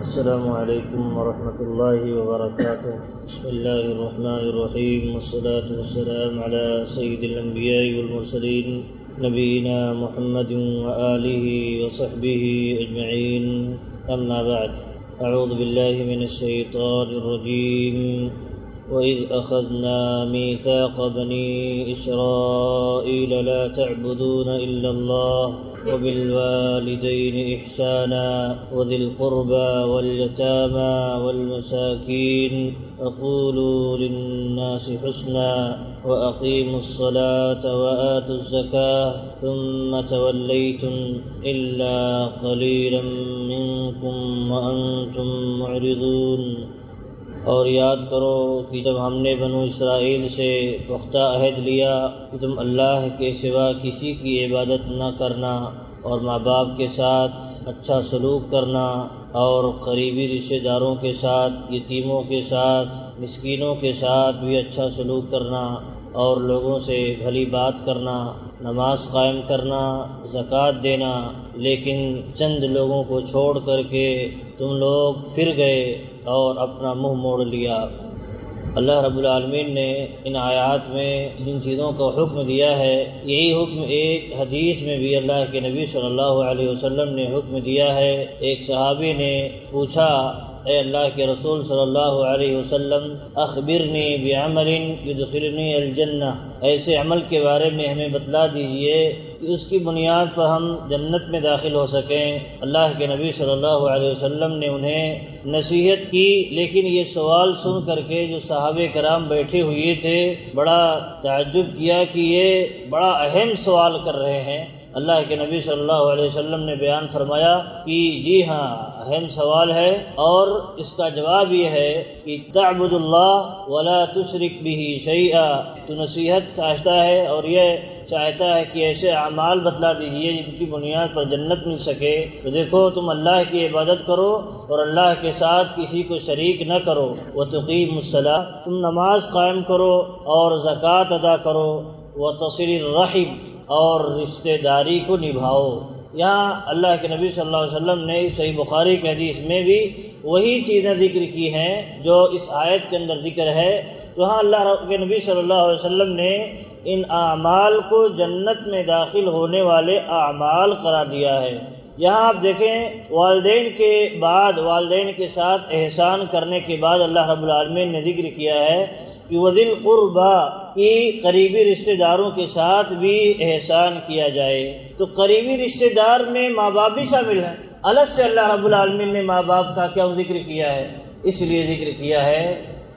السلام علیکم ورحمۃ اللہ وبرکاتہ۔ بسم اللہ الرحمن الرحیم، والصلاة والسلام علی سید الانبیاء والمرسلین نبینا محمد وآلہ وصحبہ اجمعین، اما بعد، اعوذ باللہ من الشیطان الرجیم۔ وَإِذْ أَخَذْنَا مِيثَاقَ بَنِي إِسْرَائِيلَ لَا تَعْبُدُونَ إِلَّا اللَّهَ وَبِالْوَالِدَيْنِ إِحْسَانًا وَذِي الْقُرْبَى وَالْيَتَامَى وَالْمَسَاكِينِ وَقُولُوا لِلنَّاسِ حُسْنًا وَأَقِيمُوا الصَّلَاةَ وَآتُوا الزَّكَاةَ ثُمَّ تَوَلَّيْتُمْ إِلَّا قَلِيلًا مِّنكُمْ وَأَنتُمْ مُعْرِضُونَ۔ اور یاد کرو کہ جب ہم نے بنو اسرائیل سے پختہ عہد لیا کہ تم اللہ کے سوا کسی کی عبادت نہ کرنا، اور ماں باپ کے ساتھ اچھا سلوک کرنا، اور قریبی رشتہ داروں کے ساتھ، یتیموں کے ساتھ، مسکینوں کے ساتھ بھی اچھا سلوک کرنا، اور لوگوں سے بھلی بات کرنا، نماز قائم کرنا، زکوٰۃ دینا، لیکن چند لوگوں کو چھوڑ کر کے تم لوگ پھر گئے اور اپنا منہ موڑ لیا۔ اللہ رب العالمین نے ان آیات میں جن چیزوں کا حکم دیا ہے، یہی حکم ایک حدیث میں بھی اللہ کے نبی صلی اللہ علیہ وسلم نے حکم دیا ہے۔ ایک صحابی نے پوچھا، اے اللہ کے رسول صلی اللہ علیہ وسلم، اخبرنی بعمل یدخلنی الجنہ، ایسے عمل کے بارے میں ہمیں بتلا دیجئے کہ اس کی بنیاد پر ہم جنت میں داخل ہو سکیں۔ اللہ کے نبی صلی اللہ علیہ وسلم نے انہیں نصیحت کی، لیکن یہ سوال سن کر کے جو صحابہ کرام بیٹھے ہوئے تھے بڑا تعجب کیا کہ یہ بڑا اہم سوال کر رہے ہیں۔ اللہ کے نبی صلی اللہ علیہ وسلم نے بیان فرمایا کہ جی ہاں، اہم سوال ہے، اور اس کا جواب یہ ہے کہ تعبد اللہ ولا تشرک بہ شیئا۔ تو نصیحت چاہتا ہے اور یہ چاہتا ہے کہ ایسے اعمال بتلا دیجئے جن کی بنیاد پر جنت مل سکے۔ تو دیکھو، تم اللہ کی عبادت کرو اور اللہ کے ساتھ کسی کو شریک نہ کرو۔ وتقیموا الصلاۃ، تم نماز قائم کرو اور زکوٰۃ ادا کرو۔ وتصل الرحم، اور رشتہ داری کو نبھاؤ۔ یہاں اللہ کے نبی صلی اللہ علیہ وسلم نے صحیح بخاری کی حدیث میں بھی وہی چیزیں ذکر کی ہیں جو اس آیت کے اندر ذکر ہے۔ تو ہاں، اللہ کے نبی صلی اللہ علیہ وسلم نے ان اعمال کو جنت میں داخل ہونے والے اعمال قرار دیا ہے۔ یہاں آپ دیکھیں، والدین کے بعد، والدین کے ساتھ احسان کرنے کے بعد اللہ رب العالمین نے ذکر کیا ہے کہ وذی القربیٰ، کہ قریبی رشتہ داروں کے ساتھ بھی احسان کیا جائے۔ تو قریبی رشتہ دار میں ماں باپ بھی شامل ہیں۔ الگ سے اللہ رب العالمین نے ماں باپ کا کیوں ذکر کیا ہے؟ اس لیے ذکر کیا ہے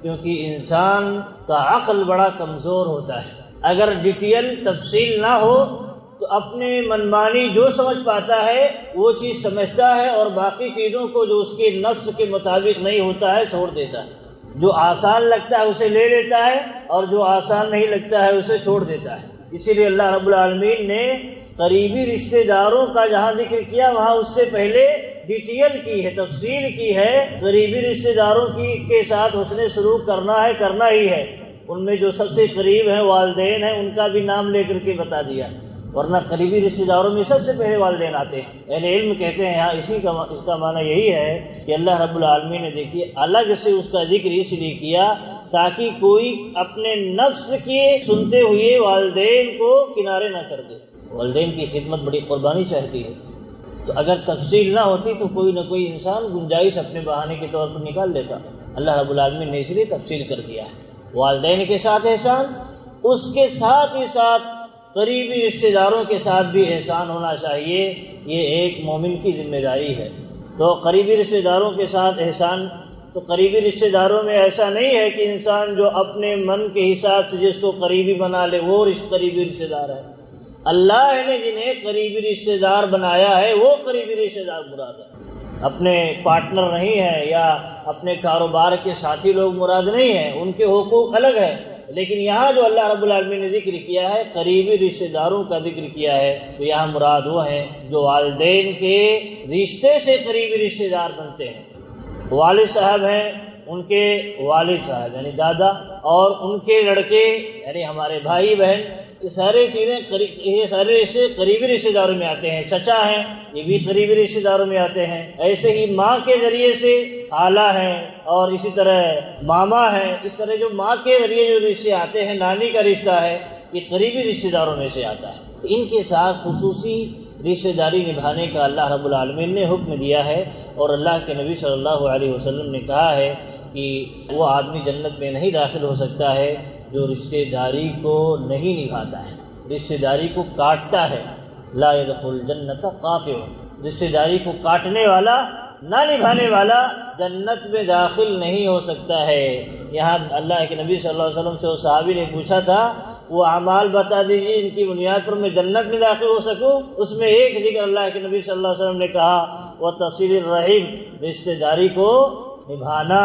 کیونکہ انسان کا عقل بڑا کمزور ہوتا ہے۔ اگر ڈیٹیل تفصیل نہ ہو تو اپنے منمانی جو سمجھ پاتا ہے وہ چیز سمجھتا ہے، اور باقی چیزوں کو جو اس کے نفس کے مطابق نہیں ہوتا ہے چھوڑ دیتا ہے۔ جو آسان لگتا ہے اسے لے لیتا ہے، اور جو آسان نہیں لگتا ہے اسے چھوڑ دیتا ہے۔ اسی لیے اللہ رب العالمین نے قریبی رشتہ داروں کا جہاں ذکر کیا وہاں اس سے پہلے ڈیٹیل کی ہے، تفصیل کی ہے۔ قریبی رشتہ داروں کے ساتھ حسن سلوک کرنا ہے، کرنا ہی ہے۔ ان میں جو سب سے قریب ہیں، والدین ہیں، ان کا بھی نام لے کر کے بتا دیا، ورنہ قریبی رشتہ داروں میں سب سے پہلے والدین آتے ہیں۔ اہل علم کہتے ہیں یہاں اس کا معنی یہی ہے کہ اللہ رب العالمین نے دیکھیے الگ سے اس کا ذکر اس لیے کیا تاکہ کوئی اپنے نفس کی سنتے ہوئے والدین کو کنارے نہ کر دے۔ والدین کی خدمت بڑی قربانی چاہتی ہے، تو اگر تفصیل نہ ہوتی تو کوئی نہ کوئی انسان گنجائش اپنے بہانے کے طور پر نکال لیتا۔ اللہ رب العالمین نے اس لیے تفصیل کر دیا ہے۔ والدین کے ساتھ احسان، اس کے ساتھ ہی ساتھ قریبی رشتہ داروں کے ساتھ بھی احسان ہونا چاہیے۔ یہ ایک مومن کی ذمہ داری ہے۔ تو قریبی رشتہ داروں کے ساتھ احسان، تو قریبی رشتہ داروں میں ایسا نہیں ہے کہ انسان جو اپنے من کے حساب سے جس کو قریبی بنا لے وہ قریبی رشتہ دار ہے۔ اللہ نے جنہیں قریبی رشتہ دار بنایا ہے وہ قریبی رشتہ دار مراد ہے۔ اپنے پارٹنر نہیں ہے یا اپنے کاروبار کے ساتھی لوگ مراد نہیں ہیں، ان کے حقوق الگ ہیں، لیکن یہاں جو اللہ رب العالمین نے ذکر کیا ہے، قریبی رشتہ داروں کا ذکر کیا ہے، تو یہاں مراد وہ ہیں جو والدین کے رشتے سے قریبی رشتہ دار بنتے ہیں۔ والد صاحب ہیں، ان کے والد صاحب یعنی دادا، اور ان کے لڑکے یعنی ہمارے بھائی بہن، یہ سارے چیزیں یہ سارے رشتے قریبی رشتے داروں میں آتے ہیں. چچا ہیں یہ بھی قریبی رشتے داروں میں آتے ہیں. ایسے ہی ماں کے ذریعے سے خالہ ہیں اور اسی طرح ماما ہیں. اس طرح جو ماں کے ذریعے جو رشتے آتے ہیں، نانی کا رشتہ ہے، یہ قریبی رشتے داروں میں سے آتا ہے. ان کے ساتھ خصوصی رشتہ داری نبھانے کا اللہ رب العالمین نے حکم دیا ہے. اور اللہ کے نبی صلی اللہ علیہ وسلم نے کہا ہے کہ وہ آدمی جنت میں نہیں داخل ہو سکتا ہے جو رشتہ داری کو نہیں نبھاتا ہے، رشتہ داری کو کاٹتا ہے. لا يدخل جنت قاطع، رشتہ داری کو کاٹنے والا، نہ نبھانے والا جنت میں داخل نہیں ہو سکتا ہے. یہاں اللہ کے نبی صلی اللہ علیہ وسلم سے وہ صحابی نے پوچھا تھا وہ اعمال بتا دیجیے ان کی بنیاد پر میں جنت میں داخل ہو سکوں. اس میں ایک ذکر اللہ کے نبی صلی اللہ علیہ وسلم نے کہا وتصل الرحم، رشتہ داری کو نبھانا،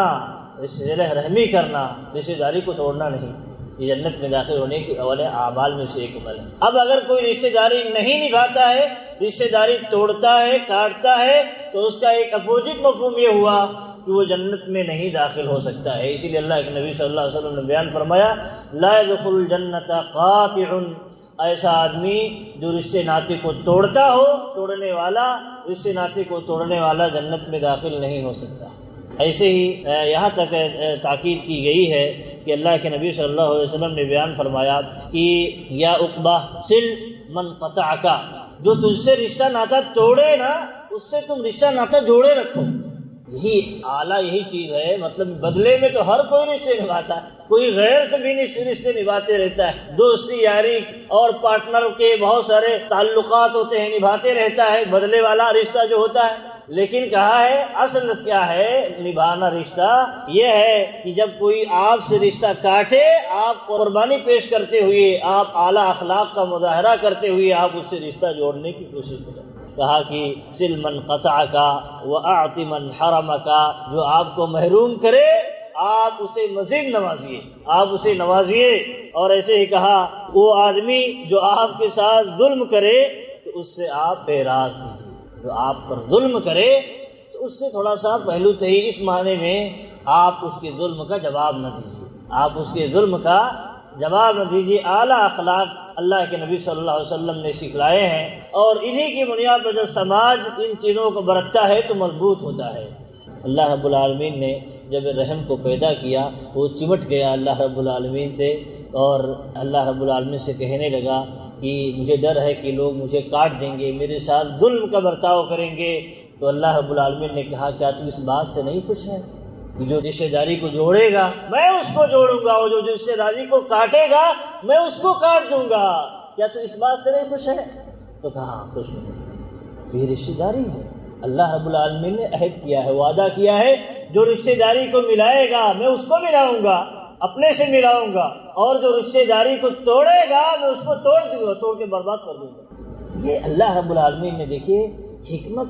رشتہ رحمی کرنا، رشتہ داری کو توڑنا نہیں. یہ جنت میں داخل ہونے کے والے اعمال میں سے ایک عمل ہے. اب اگر کوئی رشتہ داری نہیں نبھاتا ہے، رشتہ داری توڑتا ہے، کاٹتا ہے، تو اس کا ایک اپوزٹ مفہوم یہ ہوا کہ وہ جنت میں نہیں داخل ہو سکتا ہے. اسی لیے اللہ کے نبی صلی اللہ علیہ وسلم نے بیان فرمایا لا يدخل الجنت قاطع، ایسا آدمی جو رشتے ناطے کو توڑتا ہو، توڑنے والا، رشتے ناطے کو توڑنے والا جنت میں داخل نہیں ہو سکتا. ایسے ہی یہاں تک تاکید کی گئی ہے کہ اللہ کے نبی صلی اللہ علیہ وسلم نے بیان فرمایا کہ یا عقبہ سل من قطعک، جو تجھ سے رشتہ ناطہ توڑے نا اس سے تم رشتہ ناطہ جوڑے رکھو. یہی اعلیٰ یہی چیز ہے. مطلب بدلے میں تو ہر کوئی رشتے نبھاتا ہے، کوئی غیر سے بھی رشتے نبھاتے رہتا ہے، دوستی یاری اور پارٹنر کے بہت سارے تعلقات ہوتے ہیں، نبھاتے رہتا ہے بدلے والا رشتہ جو ہوتا ہے. لیکن کہا ہے اصل کیا ہے نبھانا رشتہ؟ یہ ہے کہ جب کوئی آپ سے رشتہ کاٹے، آپ قربانی پیش کرتے ہوئے، آپ اعلیٰ اخلاق کا مظاہرہ کرتے ہوئے آپ اس سے رشتہ جوڑنے کی کوشش کریں. کہا کہ سل من قطعک واعط من حرمک، جو آپ کو محروم کرے آپ اسے مزید نوازیے، آپ اسے نوازیے. اور ایسے ہی کہا وہ آدمی جو آپ کے ساتھ ظلم کرے تو اس سے آپ اعراض کیجیے. جو آپ پر ظلم کرے تو اس سے تھوڑا سا پہلو تہی، اس معنی میں آپ اس کے ظلم کا جواب نہ دیجیے، آپ اس کے ظلم کا جواب نہ دیجیے. اعلیٰ اخلاق اللہ کے نبی صلی اللہ علیہ وسلم نے سکھلائے ہیں، اور انہی کی بنیاد پر جب سماج ان چیزوں کو برتتا ہے تو مضبوط ہوتا ہے. اللہ رب العالمین نے جب رحم کو پیدا کیا وہ چمٹ گیا اللہ رب العالمین سے، اور اللہ رب العالمین سے کہنے لگا کہ مجھے ڈر ہے کہ لوگ مجھے کاٹ دیں گے، میرے ساتھ ظلم کا برتاؤ کریں گے. تو اللہ رب العالمین نے کہا کیا تو اس بات سے نہیں خوش ہے کہ جو رشتہ داری کو جوڑے گا میں اس کو جوڑوں گا، اور جو رشتہ داری کو کاٹے گا میں اس کو کاٹ دوں گا. کیا تو اس بات سے نہیں خوش ہے؟ تو کہا خوش ہوں. یہ رشتہ داری ہے. اللہ رب العالمین نے عہد کیا ہے، وعدہ کیا ہے جو رشتہ داری کو ملائے گا میں اس کو ملاؤں گا، اپنے سے ملاؤں گا، اور جو رشتہ داری کو توڑے گا میں اس کو توڑ دوں گا، توڑ کے برباد کر دوں گا. یہ اللہ رب العالمین نے دیکھیے حکمت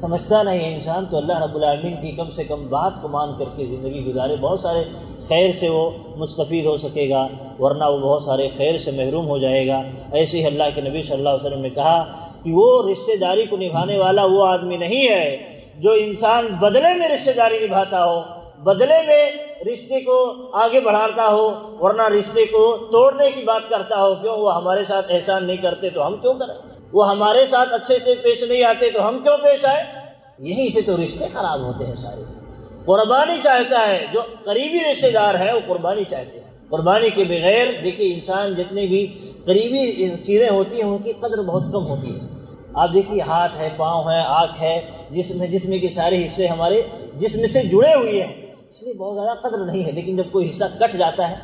سمجھتا نہیں ہے انسان تو اللہ رب العالمین کی کم سے کم بات کو مان کر کے زندگی گزارے، بہت سارے خیر سے وہ مستفید ہو سکے گا، ورنہ وہ بہت سارے خیر سے محروم ہو جائے گا. ایسے ہی اللہ کے نبی صلی اللہ علیہ وسلم نے کہا کہ وہ رشتہ داری کو نبھانے والا وہ آدمی نہیں ہے جو انسان بدلے میں رشتہ داری نبھاتا ہو، بدلے میں رشتے کو آگے بڑھاتا ہو، ورنہ رشتے کو توڑنے کی بات کرتا ہو. کیوں؟ وہ ہمارے ساتھ احسان نہیں کرتے تو ہم کیوں کریں، وہ ہمارے ساتھ اچھے سے پیش نہیں آتے تو ہم کیوں پیش آئے. یہیں سے تو رشتے خراب ہوتے ہیں سارے. قربانی چاہتا ہے جو قریبی رشتے دار ہیں وہ قربانی چاہتے ہیں. قربانی کے بغیر دیکھیے انسان جتنے بھی قریبی چیزیں ہوتی ہیں ان کی قدر بہت کم ہوتی ہے. آپ دیکھیے ہاتھ ہے، پاؤں ہے، آنکھ ہے، جسم کے سارے حصے ہمارے جسم سے جڑے ہوئے ہیں، اس لیے بہت زیادہ قدر نہیں ہے. لیکن جب کوئی حصہ کٹ جاتا ہے،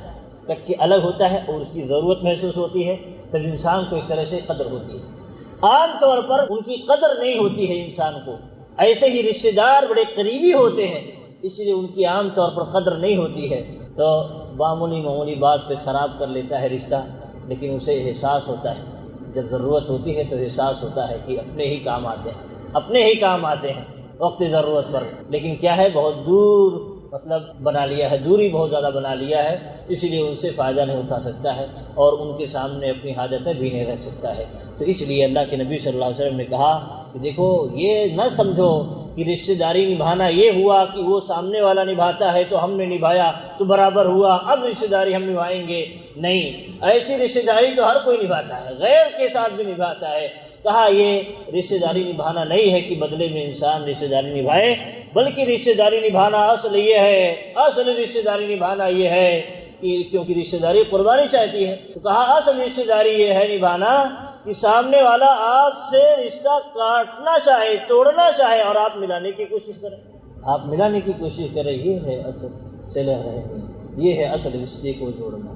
کٹ کے الگ ہوتا ہے اور اس کی ضرورت محسوس ہوتی ہے تب انسان کو ایک طرح سے قدر ہوتی ہے. عام طور پر ان کی قدر نہیں ہوتی ہے انسان کو. ایسے ہی رشتہ دار بڑے قریبی ہوتے ہیں اس لیے ان کی عام طور پر قدر نہیں ہوتی ہے. تو معمولی بات پہ خراب کر لیتا ہے رشتہ، لیکن اسے احساس ہوتا ہے جب ضرورت ہوتی ہے تو احساس ہوتا ہے کہ اپنے ہی کام آتے ہیں، اپنے ہی کام آتے ہیں وقت ضرورت پر. لیکن کیا ہے بہت دور مطلب بنا لیا ہے، دوری بہت زیادہ بنا لیا ہے، اسی لیے ان سے فائدہ نہیں اٹھا سکتا ہے اور ان کے سامنے اپنی حاجتیں بھی نہیں رکھ سکتا ہے۔ تو اس لیے اللہ کے نبی صلی اللہ علیہ وسلم نے کہا کہ دیکھو یہ نہ سمجھو کہ رشتہ داری نبھانا یہ ہوا کہ وہ سامنے والا نبھاتا ہے تو ہم نے نبھایا تو برابر ہوا، اب رشتہ داری ہم نبھائیں گے، نہیں، ایسی رشتہ داری تو ہر کوئی نبھاتا ہے، غیر کے ساتھ بھی نبھاتا ہے۔ کہا یہ رشتہ داری نبھانا نہیں ہے کہ بدلے میں انسان رشتہ داری نبھائے، بلکہ رشتہ داری نبھانا اصل یہ ہے، اصل رشتہ داری نبھانا یہ ہے کہ کیونکہ رشتہ داری قربانی چاہتی ہے، تو کہا اصل رشتہ داری یہ ہے نبھانا کہ سامنے والا آپ سے رشتہ کاٹنا چاہے، توڑنا چاہے اور آپ ملانے کی کوشش کریں، آپ ملانے کی کوشش کریں، یہ ہے اصل صلہ رحمی، یہ ہے اصل رشتے کو جوڑنا،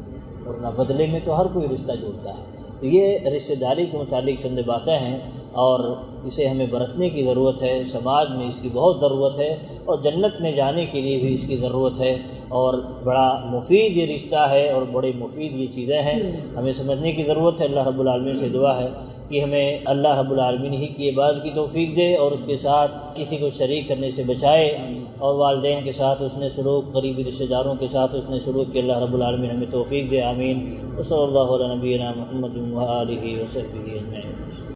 ورنہ بدلے میں تو ہر کوئی رشتہ جوڑتا ہے۔ تو یہ رشتہ داری کے متعلق چند باتیں ہیں اور اسے ہمیں برتنے کی ضرورت ہے، سماج میں اس کی بہت ضرورت ہے اور جنت میں جانے کے لیے بھی اس کی ضرورت ہے، اور بڑا مفید یہ رشتہ ہے اور بڑے مفید یہ چیزیں ہیں، ہمیں سمجھنے کی ضرورت ہے۔ اللہ رب العالمین سے دعا ہے کہ ہمیں اللہ رب العالمین ہی کی عبادت کی توفیق دے اور اس کے ساتھ کسی کو شریک کرنے سے بچائے، اور والدین کے ساتھ اس نے سلوک، قریبی رشتہ داروں کے ساتھ اس نے سلوک کہ اللہ رب العالمین ہمیں توفیق دے، آمین۔ وصلی اللہ علی نبینا محمد و آلہ وصحبہ اجمعین۔